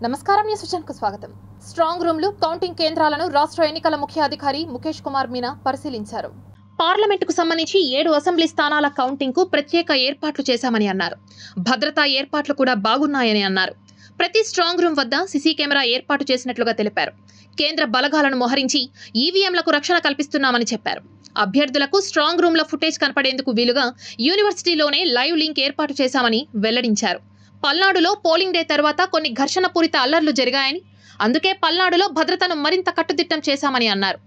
నమస్కారం న్యూస్ విజన్కు స్వాగతం. స్ట్రాంగ్ రూమ్లు కౌంటింగ్ కేంద్రాలను రాష్ట్ర ఎన్నికల ముఖ్య అధికారి ముఖేష్ కుమార్ మీనా పరిశీలించారు. పార్లమెంటుకు సంబంధించి 7 అసెంబ్లీ స్థానాల కౌంటింగ్కు ప్రత్యేక ఏర్పాట్లు చేశామని అన్నారు. భద్రతా ఏర్పాట్లు కూడా బాగున్నాయని అన్నారు. ప్రతి స్ట్రాంగ్ రూమ్ వద్ద సీసీ కెమెరా ఏర్పాటు చేసినట్లుగా తెలిపారు. కేంద్ర బలగాలను మోహరించి ఈవీఎంలకు రక్షణ కల్పిస్తున్నామని చెప్పారు. అభ్యర్థులకు స్ట్రాంగ్ రూమ్ల ఫుటేజ్ కనపడేందుకు వీలుగా యూనివర్సిటీలోనే లైవ్ లింక్ ఏర్పాటు చేశామని వెల్లడించారు. పల్నాడులో పోలింగ్ డే తర్వాత కొన్ని ఘర్షణ పూరిత అల్లర్లు జరిగాయని, అందుకే పల్నాడులో భద్రతను మరింత కట్టుదిట్టం చేశామని అన్నారు.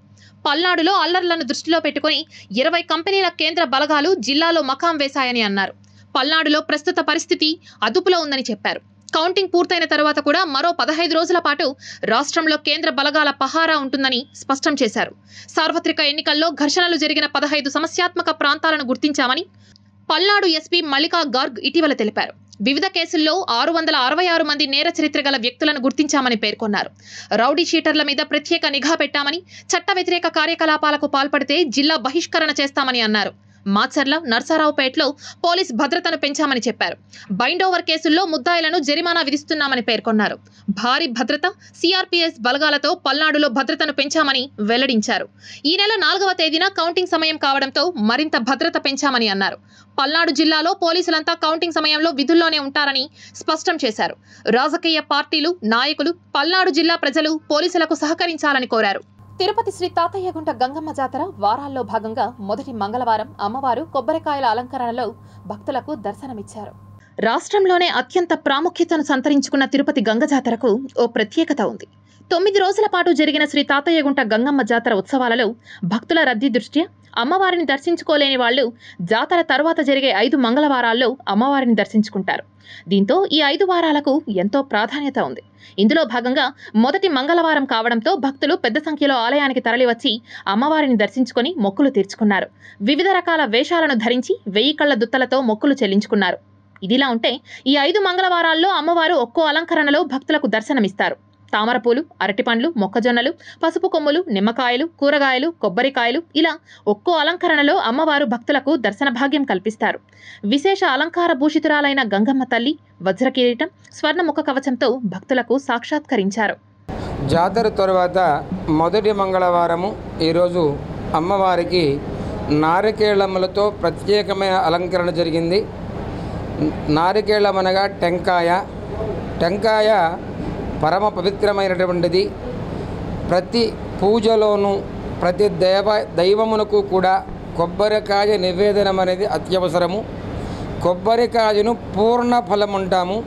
పల్నాడులో అల్లర్లను దృష్టిలో పెట్టుకుని 20 కంపెనీల కేంద్ర బలగాలు జిల్లాలో మకాం వేశాయని అన్నారు. పల్నాడులో ప్రస్తుత పరిస్థితి అదుపులో ఉందని చెప్పారు. కౌంటింగ్ పూర్తయిన తర్వాత కూడా మరో 15 రోజుల పాటు రాష్ట్రంలో కేంద్ర బలగాల పహారా ఉంటుందని స్పష్టం చేశారు. సార్వత్రిక ఎన్నికల్లో ఘర్షణలు జరిగిన 15 సమస్యాత్మక ప్రాంతాలను గుర్తించామని పల్నాడు ఎస్పీ మల్లికా గార్గ్ ఇటీవల తెలిపారు. వివిధ కేసుల్లో 666 మంది నేర చరిత్ర గల వ్యక్తులను గుర్తించామని పేర్కొన్నారు. రౌడీ షీటర్ల మీద ప్రత్యేక నిఘా పెట్టామని, చట్ట వ్యతిరేక కార్యకలాపాలకు పాల్పడితే జిల్లా బహిష్కరణ చేస్తామని అన్నారు. మాచర్ల, నర్సారావుపేటలో పోలీస్ భద్రతను పెంచామని చెప్పారు. బైండోవర్ కేసుల్లో ముద్దాయిలను జరిమానా విధిస్తున్నామని పేర్కొన్నారు. భారీ భద్రత, సిఆర్పీఎస్ బలగాలతో పల్నాడులో భద్రతను పెంచామని వెల్లడించారు. ఈ నెల 4వ తేదీన కౌంటింగ్ సమయం కావడంతో మరింత భద్రత పెంచామని అన్నారు. పల్నాడు జిల్లాలో పోలీసులంతా కౌంటింగ్ సమయంలో విధుల్లోనే ఉంటారని స్పష్టం చేశారు. రాజకీయ పార్టీలు, నాయకులు, పల్నాడు జిల్లా ప్రజలు పోలీసులకు సహకరించాలని కోరారు. తిరుపతి శ్రీ తాతయ్యగుంట గంగమ్మ జాతర వారాల్లో భాగంగా మొదటి మంగళవారం అమ్మవారు కొబ్బరికాయల అలంకరణలో భక్తులకు దర్శనమిచ్చారు. రాష్ట్రంలోనే అత్యంత ప్రాముఖ్యతను సంతరించుకున్న తిరుపతి గంగ జాతరకు ఓ ప్రత్యేకత ఉంది. 9 రోజుల పాటు జరిగిన శ్రీ తాతయ్యగుంట గంగమ్మ జాతర ఉత్సవాలలో భక్తుల రద్దీ దృష్ట్యా అమ్మవారిని దర్శించుకోలేని వాళ్లు జాతర తర్వాత జరిగే 5 మంగళవారాల్లో అమ్మవారిని దర్శించుకుంటారు. దీంతో ఈ 5 వారాలకు ఎంతో ప్రాధాన్యత ఉంది. ఇందులో భాగంగా మొదటి మంగళవారం కావడంతో భక్తులు పెద్ద సంఖ్యలో ఆలయానికి తరలివచ్చి అమ్మవారిని దర్శించుకొని మొక్కులు తీర్చుకున్నారు. వివిధ రకాల వేషాలను ధరించి 1000 కళ్ల దుత్తలతో మొక్కులు చెల్లించుకున్నారు. ఇదిలా ఉంటే ఈ 5 మంగళవారాల్లో అమ్మవారు ఒక్కో అలంకరణలో భక్తులకు దర్శనమిస్తారు. తామరపూలు, అరటిపండ్లు, మొక్కజొన్నలు, పసుపు కొమ్ములు, నిమ్మకాయలు, కూరగాయలు, కొబ్బరికాయలు ఇలా ఒక్కో అలంకరణలో అమ్మవారు భక్తులకు దర్శన భాగ్యం కల్పిస్తారు. విశేష అలంకార భూషితురాలైన గంగమ్మ తల్లి వజ్ర కిరీటం, స్వర్ణముఖ కవచంతో భక్తులకు సాక్షాత్కరించారు. జాతర తర్వాత మొదటి మంగళవారము ఈరోజు అమ్మవారికి నారికేళములతో ప్రత్యేకమైన అలంకరణ జరిగింది. నారికేళం అనగా టెంకాయ పరమ పవిత్రమైనటువంటిది. ప్రతి పూజలోనూ ప్రతి దైవమునకు కూడా కొబ్బరికాయ నివేదనం అనేది అత్యవసరము. కొబ్బరికాయను పూర్ణ ఫలం అంటాము.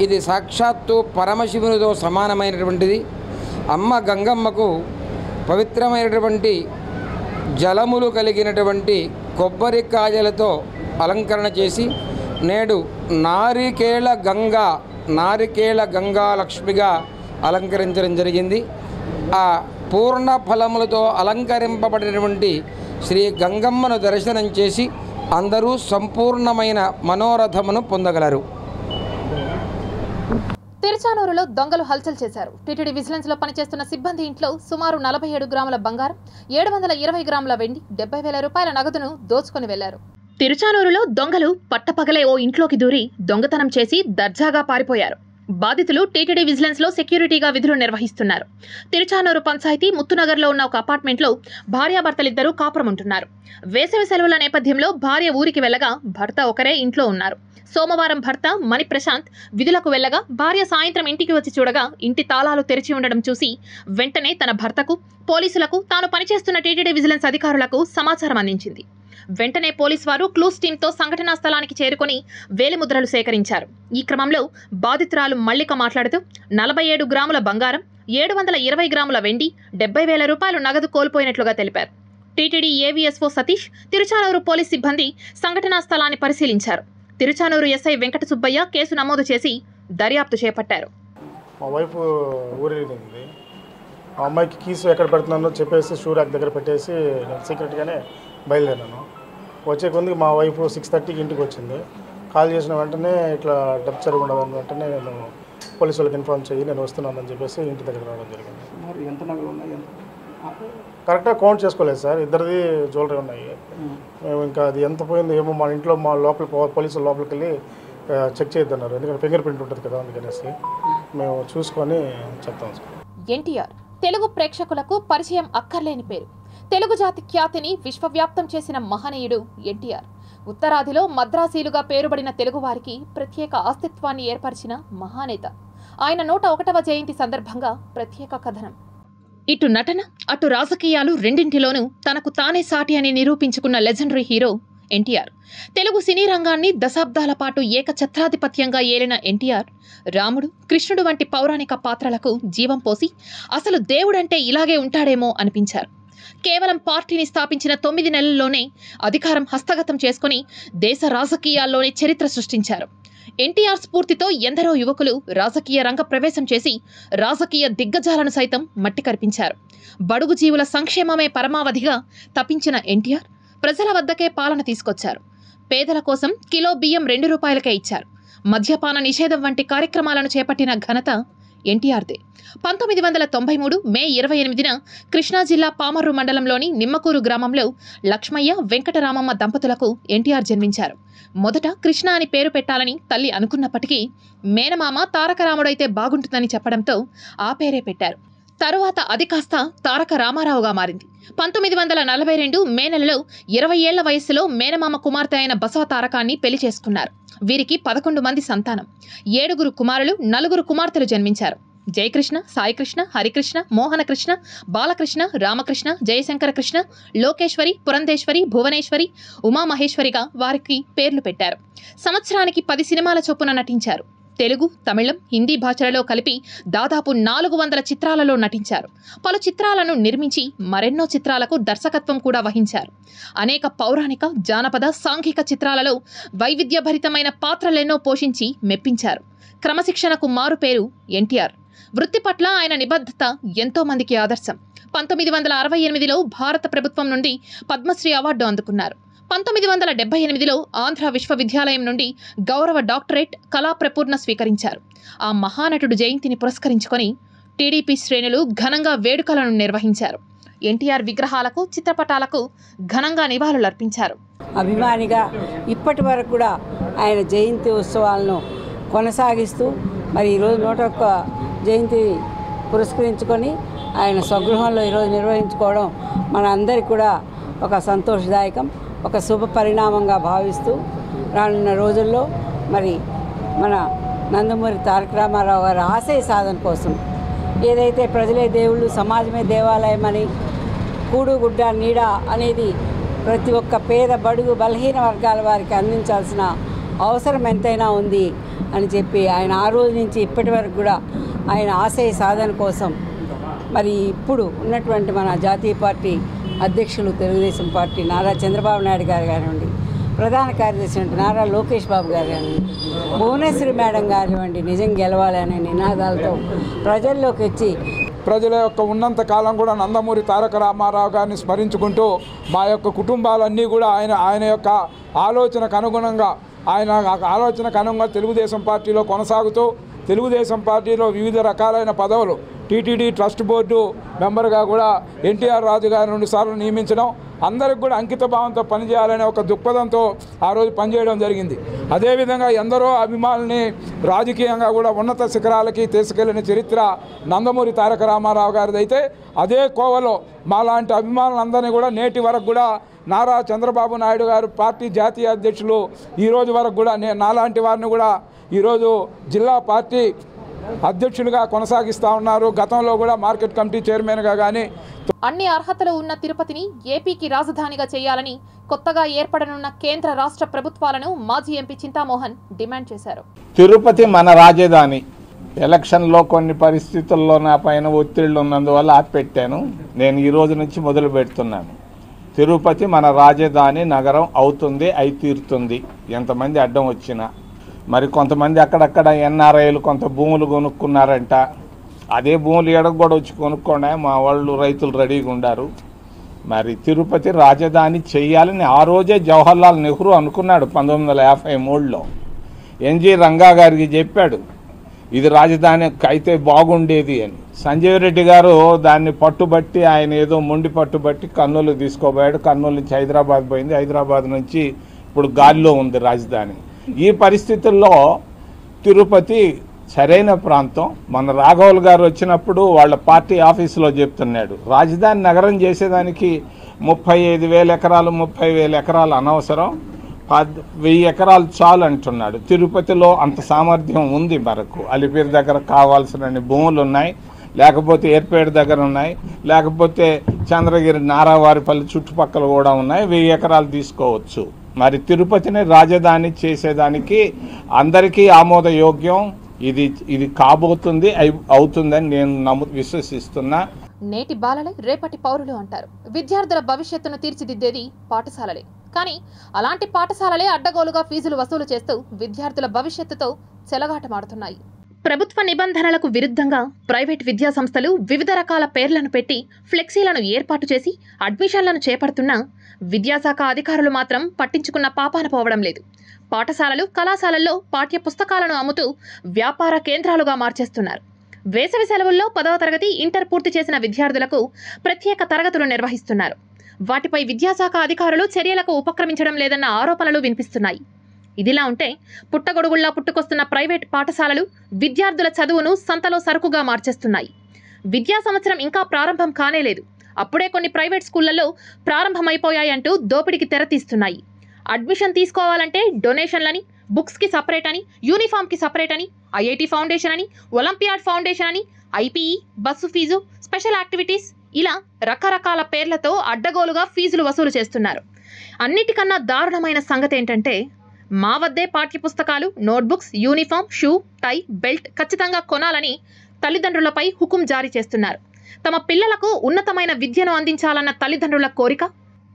ఇది సాక్షాత్తు పరమశివునితో సమానమైనటువంటిది. అమ్మ గంగమ్మకు పవిత్రమైనటువంటి జలములు కలిగినటువంటి కొబ్బరికాయలతో అలంకరణ చేసి నేడు నారికేళ గంగా లక్ష్మిగా అలంకరించడం జరిగింది. ఆ పూర్ణ ఫలములతో అలంకరింపబడినటువంటి శ్రీ గంగమ్మను దర్శనం చేసి అందరూ సంపూర్ణమైన మనోరథమును పొందగలరు. తిరుచానూరులో దొంగలు హల్చల్ చేశారు. టీటీడీ విజిలెన్స్ లో పనిచేస్తున్న సిబ్బంది ఇంట్లో సుమారు 47 గ్రాముల బంగారం, 720 గ్రాముల వెండి, 70,000 రూపాయల నగదును దోచుకుని వెళ్లారు. తిరుచానూరులో దొంగలు పట్టపగలే ఓ ఇంట్లోకి దూరి దొంగతనం చేసి దర్జాగా పారిపోయారు. బాధితులు టీటీడీ విజిలెన్స్ లో సెక్యూరిటీగా విధులు నిర్వహిస్తున్నారు. తిరుచానూరు పంచాయతీ ముత్తునగర్లో ఉన్న ఒక అపార్ట్మెంట్లో భార్యాభర్తలిద్దరూ కాపురం ఉంటున్నారు. వేసవి సెలవుల నేపథ్యంలో భార్య ఊరికి వెళ్లగా భర్త ఒకరే ఇంట్లో ఉన్నారు. సోమవారం భర్త మణి ప్రశాంత్ విధులకు వెళ్లగా భార్య సాయంత్రం ఇంటికి వచ్చి చూడగా ఇంటి తాళాలు తెరిచి ఉండడం చూసి వెంటనే తన భర్తకు, పోలీసులకు, తాను పనిచేస్తున్న టీటీడీ విజిలెన్స్ అధికారులకు సమాచారం అందించింది. వెంటనే పోలీసు వారు క్లూస్ టీంతో సంఘటనా స్థలానికి చేరుకుని వేలిముద్రలు సేకరించారు. ఈ క్రమంలో బాధితురాలు మల్లిక మాట్లాడుతూ 47 గ్రాముల బంగారం, 720 గ్రాముల వెండి, 70,000 రూపాయలు నగదు కోల్పోయినట్లుగా తెలిపారు. TTD AVSO Satish, Tiruchanur police సిబ్బంది సంఘటనా స్థలాన్ని పరిశీలించారు. తిరుచానూరు ఎస్ఐ వెంకట సుబ్బయ్య కేసు నమోదు చేసి దర్యాప్తు చేపట్టారు. మా వైఫ్ ఊరేగింది. మా అమ్మాయికి కీసు ఎక్కడ పెడుతున్నానో చెప్పేసి షూ ర్యాక్ దగ్గర పెట్టేసి సీక్రెట్గానే బయలుదేరాను. వచ్చే కొందికి మా వైఫ్ 6:30కి ఇంటికి వచ్చింది. కాల్ చేసిన వెంటనే ఇట్లా డబ్బు జరగకుండా వెంటనే నేను పోలీసు వాళ్ళకి ఇన్ఫార్మ్ చేయి, నేను వస్తున్నానని చెప్పేసి ఇంటి దగ్గర రావడం జరిగింది. ఎంత నగలు ఉన్నాయి? కరెక్ట్గా కౌంట్ చేసుకోలేదు సార్. ఇద్దరిది జ్యువెలరీ ఉన్నాయి. మేము ఇంకా అది ఎంత పోయిందో ఏమో మా ఇంట్లో మా లోపల పోలీసులు లోపలికి వెళ్ళి చెక్ చేయొద్దన్నారు. ఎందుకంటే ఫింగర్ ప్రింట్ ఉంటుంది కదా, అందుకనేసి మేము చూసుకొని చెప్తాం సార్. ఎన్టీఆర్ తెలుగు ప్రేక్షకులకు పరిచయం అక్కర్లేని పేరు. తెలుగు జాతి ఖ్యాతిని విశ్వవ్యాప్తం చేసిన మహనీయుడు ఎన్టీఆర్. ఉత్తరాదిలో మద్రాసీలుగా పేరుబడిన తెలుగువారికి ప్రత్యేక అస్తిత్వాన్ని ఏర్పరిచిన మహానేత. ఆయన 101వ జయంతి సందర్భంగా ప్రత్యేక కథనం. ఇటు నటన, అటు రాజకీయాలు రెండింటిలోనూ తనకు తానే సాటి అని నిరూపించుకున్న లెజెండరీ హీరో ఎన్టీఆర్. తెలుగు సినీ రంగాన్ని దశాబ్దాల పాటు ఏకఛత్రాధిపత్యంగా ఏలిన ఎన్టీఆర్ రాముడు, కృష్ణుడు వంటి పౌరాణిక పాత్రలకు జీవం పోసి అసలు దేవుడంటే ఇలాగే ఉంటాడేమో అనిపించారు. కేవలం పార్టీని స్థాపించిన 9 నెలల్లోనే అధికారం హస్తగతం చేసుకుని దేశ రాజకీయాల్లోనే చరిత్ర సృష్టించారు. ఎన్టీఆర్ స్ఫూర్తితో ఎందరో యువకులు రాజకీయ రంగ ప్రవేశం చేసి రాజకీయ దిగ్గజాలను సైతం మట్టి కరిపించారు. బడుగు జీవుల సంక్షేమమే పరమావధిగా తపించిన ఎన్టీఆర్ ప్రజల వద్దకే పాలన తీసుకొచ్చారు. పేదల కోసం కిలో బియ్యం 2 రూపాయలకే ఇచ్చారు. మద్యపాన నిషేధం వంటి కార్యక్రమాలను చేపట్టిన ఘనత ఎన్టీఆర్దే. 1993 మే 28న కృష్ణా జిల్లా పామర్రు మండలంలోని నిమ్మకూరు గ్రామంలో లక్ష్మయ్య, వెంకటరామమ్మ దంపతులకు ఎన్టీఆర్ జన్మించారు. మొదట కృష్ణ అని పేరు పెట్టాలని తల్లి అనుకున్నప్పటికీ మేనమామ తారక రాముడైతే బాగుంటుందని చెప్పడంతో ఆ పేరే పెట్టారు. తరువాత అది కాస్త తారక రామారావుగా మారింది. 1942 మే నెలలో 20 ఏళ్ల వయస్సులో మేనమామ కుమార్తె అయిన బసవ తారకాన్ని పెళ్లి చేసుకున్నారు. వీరికి 11 మంది సంతానం. 7 కుమారులు, 4 కుమార్తెలు జన్మించారు. జయకృష్ణ, సాయికృష్ణ, హరికృష్ణ, మోహనకృష్ణ, బాలకృష్ణ, రామకృష్ణ, జయశంకర కృష్ణ, లోకేశ్వరి, పురంధేశ్వరి, భువనేశ్వరి, ఉమామహేశ్వరిగా వారికి పేర్లు పెట్టారు. సంవత్సరానికి 10 సినిమాల చొప్పున నటించారు. తెలుగు, తమిళం, హిందీ భాషలలో కలిపి దాదాపు 400 చిత్రాలలో నటించారు. పలు చిత్రాలను నిర్మించి మరెన్నో చిత్రాలకు దర్శకత్వం కూడా వహించారు. అనేక పౌరాణిక, జానపద, సాంఘిక చిత్రాలలో వైవిధ్యభరితమైన పాత్రలెన్నో పోషించి మెప్పించారు. క్రమశిక్షణకు మారుపేరు ఎన్టీఆర్. వృత్తి పట్ల ఆయన నిబద్ధత ఎంతో మందికి ఆదర్శం. 1968లో భారత ప్రభుత్వం నుండి పద్మశ్రీ అవార్డు అందుకున్నారు. 1978లో ఆంధ్ర విశ్వవిద్యాలయం నుండి గౌరవ డాక్టరేట్ కళా ప్రపూర్ణ స్వీకరించారు. ఆ మహానటుడు జయంతిని పురస్కరించుకొని టీడీపీ శ్రేణులు ఘనంగా వేడుకలను నిర్వహించారు. ఎన్టీఆర్ విగ్రహాలకు, చిత్రపటాలకు ఘనంగా నివాళులర్పించారు. అభిమానిగా ఇప్పటి వరకు కూడా ఆయన జయంతి ఉత్సవాలను కొనసాగిస్తూ మరి ఈరోజు 101 జయంతి పురస్కరించుకొని ఆయన స్వగృహంలో ఈరోజు నిర్వహించుకోవడం మన అందరికీ కూడా ఒక సంతోషదాయకం, ఒక శుభ పరిణామంగా భావిస్తూ రానున్న రోజుల్లో మరి మన నందమూరి తారక రామారావు గారి ఆశయ సాధన కోసం ఏదైతే ప్రజలే దేవుళ్ళు, సమాజమే దేవాలయం అని, కూడు గుడ్డ నీడ అనేది ప్రతి ఒక్క పేద, బడుగు, బలహీన వర్గాల వారికి అందించాల్సిన అవసరం ఎంతైనా ఉంది అని చెప్పి ఆయన ఆ రోజు నుంచి ఇప్పటి వరకు కూడా ఆయన ఆశయ సాధన కోసం మరి ఇప్పుడు ఉన్నటువంటి మన జాతీయ పార్టీ అధ్యక్షులు తెలుగుదేశం పార్టీ నారా చంద్రబాబు నాయుడు గారు కానివ్వండి, ప్రధాన కార్యదర్శి అంటే నారా లోకేష్ బాబు గారు కానివ్వండి, భువనేశ్వరి మేడం కానివ్వండి, నిజం గెలవాలనే నినాదాలతో ప్రజల్లోకి వచ్చి ప్రజల యొక్క ఉన్నంత కాలం కూడా నందమూరి తారక రామారావు గారిని స్మరించుకుంటూ మా యొక్క కుటుంబాలన్నీ కూడా ఆయన యొక్క ఆలోచనకు అనుగుణంగా తెలుగుదేశం పార్టీలో కొనసాగుతూ తెలుగుదేశం పార్టీలో వివిధ రకాలైన పదవులు టీటీడీ ట్రస్ట్ బోర్డు మెంబర్గా కూడా ఎన్టీఆర్ రాజు గారి 2 సార్లు నియమించడం, అందరికి కూడా అంకిత భావంతో పనిచేయాలనే ఒక దృక్పథంతో ఆ రోజు పనిచేయడం జరిగింది. అదేవిధంగా ఎందరో అభిమానుల్ని రాజకీయంగా కూడా ఉన్నత శిఖరాలకి తీసుకెళ్లిన చరిత్ర నందమూరి తారక రామారావు గారిది. అయితే అదే కోవలో మాలాంటి అభిమానులందరినీ కూడా నేటి వరకు కూడా నారా చంద్రబాబు నాయుడు గారు పార్టీ జాతీయ అధ్యక్షులు ఈరోజు వరకు కూడా నాలాంటి వారిని కూడా ఈరోజు జిల్లా పార్టీ అధ్యక్షులుగా కొనసాగిస్తూ ఉన్నారు. గతంలో కూడా మార్కెట్ కమిటీ చైర్మన్గా కానీ అన్ని అర్హతలు ఉన్న తిరుపతిని ఏపీకి రాజధానిగా చేయాలని కొత్తగా ఏర్పడనున్న కేంద్ర రాష్ట్ర ప్రభుత్వాలను మాజీ ఎంపీ చింతామోహన్ డిమాండ్ చేశారు. తిరుపతి మన రాజధాని. ఎలక్షన్లో కొన్ని పరిస్థితుల్లో నా పైన ఒత్తిళ్లు ఉన్నందువల్ల ఆపిపెట్టాను. నేను ఈ రోజు నుంచి మొదలు పెడుతున్నాను. తిరుపతి మన రాజధాని నగరం అవుతుంది, అయి తీరుతుంది. ఎంతమంది అడ్డం వచ్చినా. మరి కొంతమంది అక్కడక్కడ ఎన్ఆర్ఐలు కొంత భూములు కొనుక్కున్నారంట. అదే భూములు ఎడకు కూడా వచ్చి కొనుక్కోండి, మా వాళ్ళు రైతులు రెడీగా ఉండారు. మరి తిరుపతి రాజధాని చెయ్యాలని ఆ రోజే జవహర్లాల్ నెహ్రూ అనుకున్నాడు 1953లో. ఎన్జి రంగా గారికి చెప్పాడు ఇది రాజధాని అయితే బాగుండేది అని. సంజీవ్ రెడ్డి గారు దాన్ని పట్టుబట్టి ఆయన ఏదో మొండి పట్టుబట్టి కర్నూలు తీసుకోబోయాడు. కర్నూలు నుంచి హైదరాబాద్ పోయింది. హైదరాబాద్ నుంచి ఇప్పుడు గాలిలో ఉంది రాజధాని. ఈ పరిస్థితుల్లో తిరుపతి సరైన ప్రాంతం. మన రాఘవులు గారు వచ్చినప్పుడు వాళ్ళ పార్టీ ఆఫీసులో చెప్తున్నాడు, రాజధాని నగరం చేసేదానికి 35,000 ఎకరాలు 30,000 ఎకరాలు అనవసరం, 1000 ఎకరాలు చాలు అంటున్నాడు. తిరుపతిలో అంత సామర్థ్యం ఉంది, మనకు అలిపిరి దగ్గర కావాల్సిన భూములు ఉన్నాయి, లేకపోతే ఏర్పేట దగ్గర ఉన్నాయి, లేకపోతే చంద్రగిరి నారావారిపల్లి చుట్టుపక్కల కూడా ఉన్నాయి, 1000 ఎకరాలు తీసుకోవచ్చు. మరి తిరుపతిని రాజధాని చేసేదానికి అందరికీ ఆమోదయోగ్యం. ఇది కాబోతుంది, అవుతుందని నేను విశ్వసిస్తున్నా. నేటి బాలలే రేపటి పౌరులు అంటారు. విద్యార్థుల భవిష్యత్తును తీర్చిదిద్దేది పాఠశాలలే. కానీ అలాంటి పాఠశాలలే అడ్డగోలుగా ఫీజులు వసూలు చేస్తూ విద్యార్థుల భవిష్యత్తుతో చెలగాటమాడుతున్నాయి. ప్రభుత్వ నిబంధనలకు విరుద్ధంగా ప్రైవేట్ విద్యా సంస్థలు వివిధ రకాల పేర్లను పెట్టి ఫ్లెక్సీలను ఏర్పాటు చేసి అడ్మిషన్లను చేపడుతున్నా విద్యాశాఖ అధికారులు మాత్రం పట్టించుకున్న పాపాన పోవడం లేదు. పాఠశాలలు, కళాశాలల్లో పాఠ్య పుస్తకాలను అమ్ముతూ వ్యాపార కేంద్రాలుగా మార్చేస్తున్నారు. వేసవి సెలవుల్లో 10వ తరగతి, ఇంటర్ పూర్తి చేసిన విద్యార్థులకు ప్రత్యేక తరగతులు నిర్వహిస్తున్నారు. వాటిపై విద్యాశాఖ అధికారులు చర్యలకు ఉపక్రమించడం లేదన్న ఆరోపణలు వినిపిస్తున్నాయి. ఇదిలా ఉంటే పుట్టగొడుగుల్లా పుట్టుకొస్తున్న ప్రైవేట్ పాఠశాలలు విద్యార్థుల చదువును సంతలో సరుకుగా మార్చేస్తున్నాయి. విద్యా సంవత్సరం ఇంకా ప్రారంభం కానేలేదు, అప్పుడే కొన్ని ప్రైవేట్ స్కూళ్లలో ప్రారంభమైపోయాయంటూ దోపిడీకి తెరతీస్తున్నాయి. అడ్మిషన్ తీసుకోవాలంటే డొనేషన్లని, బుక్స్కి సపరేట్ అని, యూనిఫామ్కి సపరేట్ అని, ఐఐటి ఫౌండేషన్ అని, ఒలింపియాడ్ ఫౌండేషన్ అని, IPE, bus fee, special activities, ఇలా రకరకాల పేర్లతో అడ్డగోలుగా ఫీజులు వసూలు చేస్తున్నారు. అన్నిటికన్నా దారుణమైన సంగతి ఏంటంటే, మా వద్దే పాఠ్యపుస్తకాలు, నోట్బుక్స్, యూనిఫామ్, షూ, టై, బెల్ట్ ఖచ్చితంగా కొనాలని తల్లిదండ్రులపై హుకుం జారీ చేస్తున్నారు. తమ పిల్లలకు ఉన్నతమైన విద్యను అందించాలన్న తల్లిదండ్రుల కోరిక,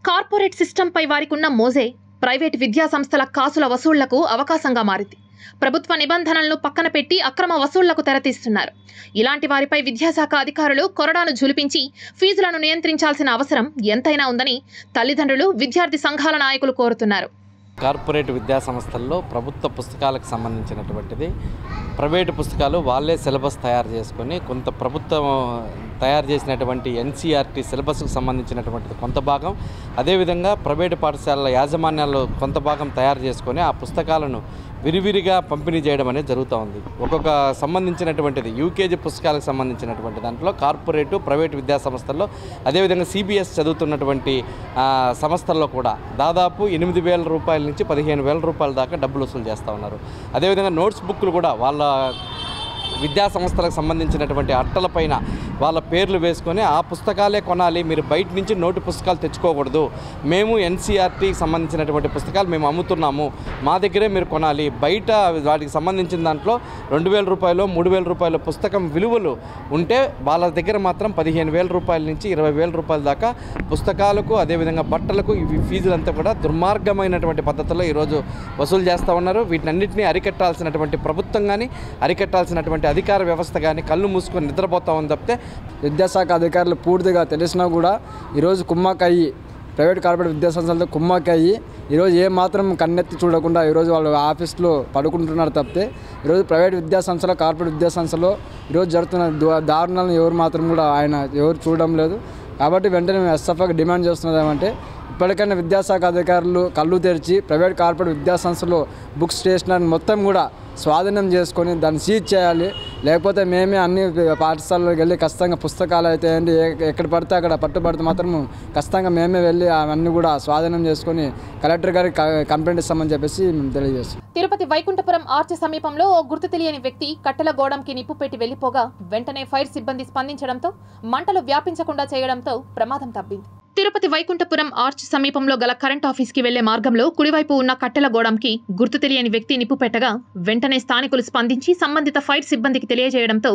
కార్పొరేట్ సిస్టంపై వారికున్న మోజే ప్రైవేట్ విద్యా సంస్థల కాసుల వసూళ్లకు అవకాశంగా మారింది. ప్రభుత్వ నిబంధనలను పక్కన పెట్టి అక్రమ వసూళ్లకు తెరతీస్తున్నారు. ఇలాంటి వారిపై విద్యాశాఖ అధికారులు కొరడాను జులిపించి ఫీజులను నియంత్రించాల్సిన అవసరం ఎంతైనా ఉందని తల్లిదండ్రులు, విద్యార్థి సంఘాల నాయకులు కోరుతున్నారు. కార్పొరేట్ విద్యా సంస్థల్లో ప్రభుత్వ పుస్తకాలకు సంబంధించినటువంటిది ప్రైవేటు పుస్తకాలు వాళ్ళే సిలబస్ తయారు చేసుకొని కొంత ప్రభుత్వం తయారు చేసినటువంటి ఎన్సీఆర్టీ సిలబస్కు సంబంధించినటువంటిది కొంత భాగం, అదేవిధంగా ప్రైవేటు పాఠశాలల యాజమాన్యాలు కొంత భాగం తయారు చేసుకొని ఆ పుస్తకాలను విరివిరిగా పంపిణీ చేయడం అనేది జరుగుతూ ఉంది. ఒక్కొక్క సంబంధించినటువంటిది యూకేజీ పుస్తకాలకు సంబంధించినటువంటి దాంట్లో కార్పొరేటు, ప్రైవేటు విద్యా సంస్థల్లో, అదేవిధంగా సిబిఎస్ చదువుతున్నటువంటి సంస్థల్లో కూడా దాదాపు 8,000 రూపాయల నుంచి 15,000 రూపాయల దాకా డబ్బులు వసూలు చేస్తూ ఉన్నారు. అదేవిధంగా నోట్స్ బుక్లు కూడా వాళ్ళ విద్యా సంస్థలకు సంబంధించినటువంటి అట్టలపైన వాళ్ళ పేర్లు వేసుకొని ఆ పుస్తకాలే కొనాలి, మీరు బయట నుంచి నోటు పుస్తకాలు తెచ్చుకోకూడదు, మేము ఎన్సీఆర్టీకి సంబంధించినటువంటి పుస్తకాలు మేము అమ్ముతున్నాము, మా దగ్గరే మీరు కొనాలి, బయట వాటికి సంబంధించిన దాంట్లో 2,000 రూపాయలు 3,000 రూపాయల పుస్తకం విలువలు ఉంటే వాళ్ళ దగ్గర మాత్రం 15,000 రూపాయల నుంచి 20,000 రూపాయల దాకా పుస్తకాలకు, అదేవిధంగా బట్టలకు ఇవి ఫీజులంతా కూడా దుర్మార్గమైనటువంటి పద్ధతిలో ఈరోజు వసూలు చేస్తూ ఉన్నారు. వీటినన్నింటినీ అరికట్టాల్సినటువంటి ప్రభుత్వం కానీ, అరికట్టాల్సినటువంటి అధికార వ్యవస్థ కానీ కళ్ళు మూసుకొని నిద్రపోతా ఉంది తప్పితే విద్యాశాఖ అధికారులు పూర్తిగా తెలిసినా కూడా ఈరోజు కుమ్మక్కయ్యి ప్రైవేట్ కార్పొరేట్ విద్యాసంస్థలతో కుమ్మక్కయ్యి ఈరోజు ఏమాత్రం కన్నెత్తి చూడకుండా ఈరోజు వాళ్ళు ఆఫీస్లో పడుకుంటున్నారు తప్పితే ఈరోజు ప్రైవేట్ విద్యాసంస్థలు, కార్పొరేట్ విద్యాసంస్థలో ఈరోజు జరుగుతున్న దారుణాలను ఎవరు చూడడం లేదు. కాబట్టి వెంటనే మేము ఎస్ఎఫ్ఐకి డిమాండ్ చేస్తున్నది ఏమంటే, ఇప్పటికైనా విద్యాశాఖ అధికారులు కళ్ళు తెరిచి ప్రైవేట్ కార్పొరేట్ విద్యాసంస్థలో బుక్ స్టేషనరీ మొత్తం కూడా స్వాధీనం చేసుకొని దాన్ని సీజ్ చేయాలి. లేకపోతే మేమే అన్ని పాఠశాలలకు వెళ్ళి ఖచ్చితంగా పుస్తకాలు అయితే ఏంటి ఎక్కడ పడితే అక్కడ పట్టుబడితే మాత్రం ఖచ్చితంగా మేమే వెళ్ళి అవన్నీ కూడా స్వాధీనం చేసుకొని కలెక్టర్ గారికి కంప్లైంట్ ఇస్తామని చెప్పేసి మేము తెలియజేస్తాం. తిరుపతి వైకుంఠపురం ఆర్చ్ సమీపంలో ఓ గుర్తు తెలియని వ్యక్తి కట్టెల గోడంకి నిప్పు పెట్టి వెళ్లిపోగా వెంటనే ఫైర్ సిబ్బంది స్పందించడంతో మంటలు వ్యాపించకుండా చేయడంతో ప్రమాదం తప్పింది. తిరుపతి వైకుంఠపురం ఆర్చ్ సమీపంలో గల కరెంట్ ఆఫీస్కి వెళ్లే మార్గంలో కుడివైపు ఉన్న కట్టెల గోడంకి గుర్తు తెలియని వ్యక్తి నిప్పు పెట్టగా వెంటనే స్థానికులు స్పందించి సంబంధిత ఫైర్ సిబ్బందికి తెలియజేయడంతో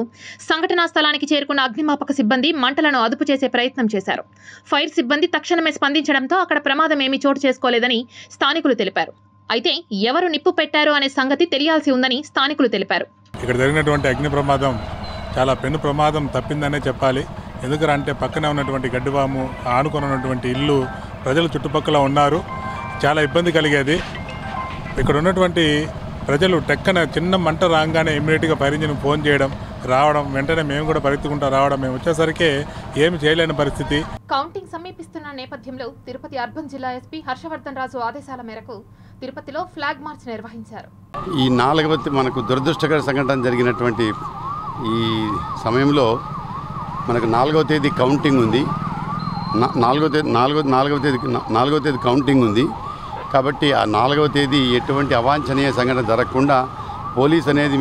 సంఘటనా స్థలానికి చేరుకున్న అగ్నిమాపక సిబ్బంది మంటలను అదుపు చేసే ప్రయత్నం చేశారు. ఫైర్ సిబ్బంది తక్షణమే స్పందించడంతో అక్కడ ప్రమాదం ఏమీ చోటు చేసుకోలేదని స్థానికులు తెలిపారు. అయితే ఎవరు నిప్పు పెట్టారు అనే సంగతి తెలియాల్సి ఉందని స్థానికులు తెలిపారు. ఇక్కడ జరిగినటువంటి అగ్ని ప్రమాదం చాలా పెను ప్రమాదం తప్పిందనే చెప్పాలి. ఎందుకంటే పక్కనే ఉన్నటువంటి గడ్డివాము, ఆనుకొని ఉన్నటువంటి ఇల్లు, ప్రజలు చుట్టుపక్కల ఉన్నారు, చాలా ఇబ్బంది కలిగేది. ఇక్కడ ఉన్నటువంటి ప్రజలు టెక్కన చిన్న మంట రాగానే ఇమ్మీడియట్గా ఫైర్ ఇంజిన్ ఫోన్ చేయడం, రావడం, వెంటనే మేము కూడా పరిగెత్తుకుంటూ రావడం, మేము వచ్చేసరికి ఏమి చేయలేని పరిస్థితి. కౌంటింగ్ సమీపిస్తున్న నేపథ్యంలో తిరుపతి అర్బన్ జిల్లా ఎస్పీ హర్షవర్ధన్ రాజు ఆదేశాల మేరకు తిరుపతిలో ఫ్లాగ్ మార్చ్ నిర్వహించారు. ఈ 4వ మనకు దురదృష్టకర సంఘటన జరిగినటువంటి ఈ సమయంలో మనకు 4వ తేదీ కౌంటింగ్ ఉంది. 4వ తేదీ కౌంటింగ్ ఉంది కాబట్టి ఆ 4వ తేదీ ఎటువంటి అవాంఛనీయ సంఘటన జరగకుండా పోలీస్ అనేది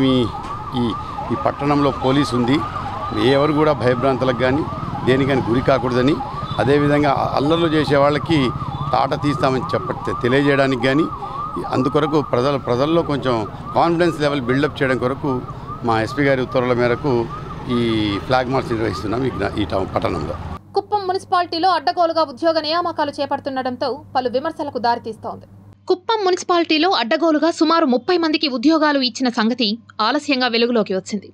ఈ పట్టణంలో పోలీస్ ఉంది. ఎవరు కూడా భయభ్రాంతులకు కానీ దేనికని గురి కాకూడదని, అదేవిధంగా అల్లర్లు చేసే వాళ్ళకి తాట తీస్తామని తెలియజేయడానికి కానీ, అందుకొరకు ప్రజల్లో కొంచెం కాన్ఫిడెన్స్ లెవెల్ బిల్డప్ చేయడం కొరకు మా ఎస్పీ గారి ఉత్తర్వుల మేరకు ఈ ఫ్లాగ్ మార్చ్ నిర్వహిస్తున్నాం ఈ పట్టణంలో. కుప్పం మున్సిపాలిటీలో అడ్డగోలుగా ఉద్యోగ నియామకాలు చేపడుతుండటంతో పలు విమర్శలకు దారితీస్తోంది. కుప్పం మున్సిపాలిటీలో అడ్డగోలుగా సుమారు 30 మందికి ఉద్యోగాలు ఇచ్చిన సంగతి ఆలస్యంగా వెలుగులోకి వచ్చింది.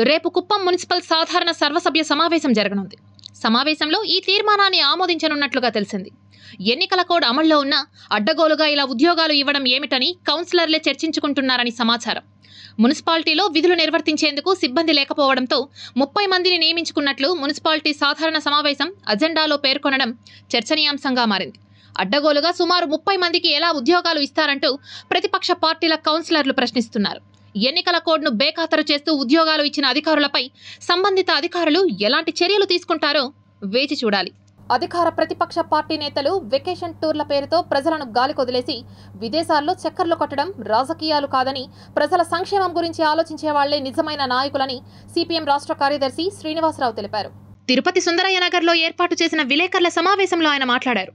రేపు కుప్పం మున్సిపల్ సాధారణ సర్వసభ్య సమావేశం జరగనుంది. సమావేశంలో ఈ తీర్మానాన్ని ఆమోదించనున్నట్లుగా తెలిసింది. ఎన్నికల కోడ్ అమల్లో ఉన్న అడ్డగోలుగా ఇలా ఉద్యోగాలు ఇవ్వడం ఏమిటని కౌన్సిలర్లే చర్చించుకుంటున్నారని సమాచారం. మున్సిపాలిటీలో విధులు నిర్వర్తించేందుకు సిబ్బంది లేకపోవడంతో 30 మందిని నియమించుకున్నట్లు మున్సిపాలిటీ సాధారణ సమావేశం అజెండాలో పేర్కొనడం చర్చనీయాంశంగా మారింది. అడ్డగోలుగా సుమారు 30 మందికి ఎలా ఉద్యోగాలు ఇస్తారంటూ ప్రతిపక్ష పార్టీల కౌన్సిలర్లు ప్రశ్నిస్తున్నారు. ఎన్నికల కోడ్ను బేఖాతరు చేస్తూ ఉద్యోగాలు ఇచ్చిన అధికారులపై సంబంధిత అధికారులు ఎలాంటి చర్యలు తీసుకుంటారో వేచి చూడాలి. అధికార ప్రతిపక్ష పార్టీ నేతలు వెకేషన్ టూర్ల పేరుతో ప్రజలను గాలికొదిలేసి విదేశాల్లో చక్కర్లు కొట్టడం రాజకీయాలు కాదని, ప్రజల సంక్షేమం గురించి ఆలోచించే వాళ్లే నిజమైన నాయకులని సిపిఎం రాష్ట్ర కార్యదర్శి శ్రీనివాసరావు తెలిపారు. తిరుపతి సుందరయ్య నగర్లో ఏర్పాటు చేసిన విలేకరుల సమావేశంలో ఆయన మాట్లాడారు.